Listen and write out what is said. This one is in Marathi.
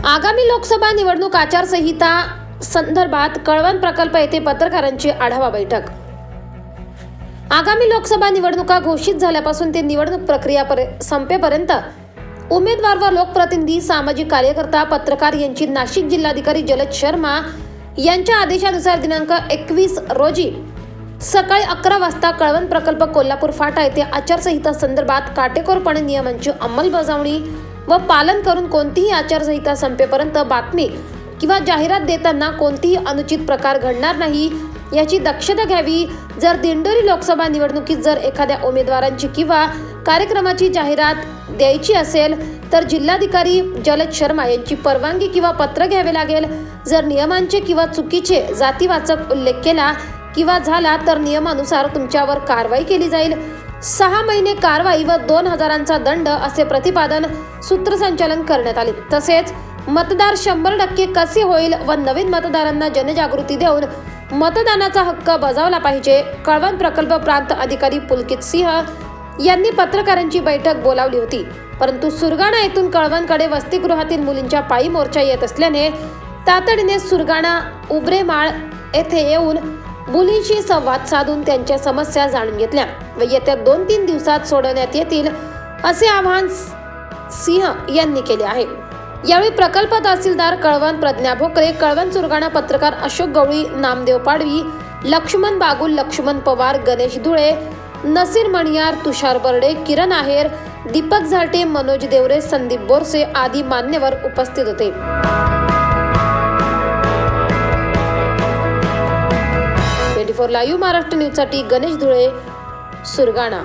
आगामी लोकसभा निवडणूक आचारसंहिता संदर्भात कळवण प्रकल्प येथे पत्रकारांची आढावा बैठक। आगामी लोकसभा निवडणुका घोषित झाल्यापासून ते निवडणूक प्रक्रिया संपेपर्यंत उमेदवार व लोकप्रतिनिधी, सामाजिक कार्यकर्ता, पत्रकार यांची नाशिक जिल्हाधिकारी जलज शर्मा यांच्या आदेशानुसार दिनांक 21 रोजी सकाळी 11 वाजता कळवण प्रकल्प कोल्हापूर फाटा येथे आचारसंहिता संदर्भात काटेकोरपणे नियमांची अंमलबजावणी व पालन करून कोणतीही आचारसंहिता संपेपर्यंत बातमी किंवा जाहिरात देताना कोणतीही अनुचित प्रकार घडणार नाही याची दक्षता घ्यावी। जर दिंडोरी लोकसभा निवडणुकीत जर एखाद्या उमेदवारांची किंवा कार्यक्रमाची जाहिरात द्यायची असेल तर जिल्हाधिकारी जलज शर्मा यांची परवानगी किंवा पत्र घ्यावे लागेल। जर नियमांचे किंवा चुकीचे जातीवाचक उल्लेख केला किंवा झाला तर नियमानुसार तुमच्यावर कारवाई केली जाईल। 6 महिने कारवाई व 2000चा दंड असे प्रतिपादन सूत्रसंचालन करण्यात आले। तसेच मतदार 100% कसे होईल व नवीन मतदारांना जनजागृती देऊन मतदानाचा हक्क बजावला पाहिजे। कळवण प्रकल्प प्रांत अधिकारी पुलकित सिंह यांनी पत्रकारांची बैठक बोलावली होती, परंतु सुरगाणा येथून कळवणकडे वसतिगृहातील मुलींच्या पायी मोर्चा येत असल्याने तातडीने सुरगाणा उब्रेमाळ येथे येऊन मुलींशी संवाद साधून त्यांच्या समस्या जाणून घेतल्या व येत्या 2-3 दिवसात सोडवण्यात येतील असे आवाहन सिंह यांनी केले आहे। यावेळी प्रकल्प तहसीलदार कळवण प्रज्ञा भोकरे, कळवण सुरगाणा पत्रकार अशोक गवळी, नामदेव पाडवी, लक्ष्मण बागुल, लक्ष्मण पवार, गणेश धुळे, नसीर मणियार, तुषार बर्डे, किरण आहेर, दीपक झाटे, मनोज देवरे, संदीप बोरसे आदी मान्यवर उपस्थित होते। 24 लाईव्ह महाराष्ट्र न्यूजसाठी गणेश धुळे, सुरगाणा।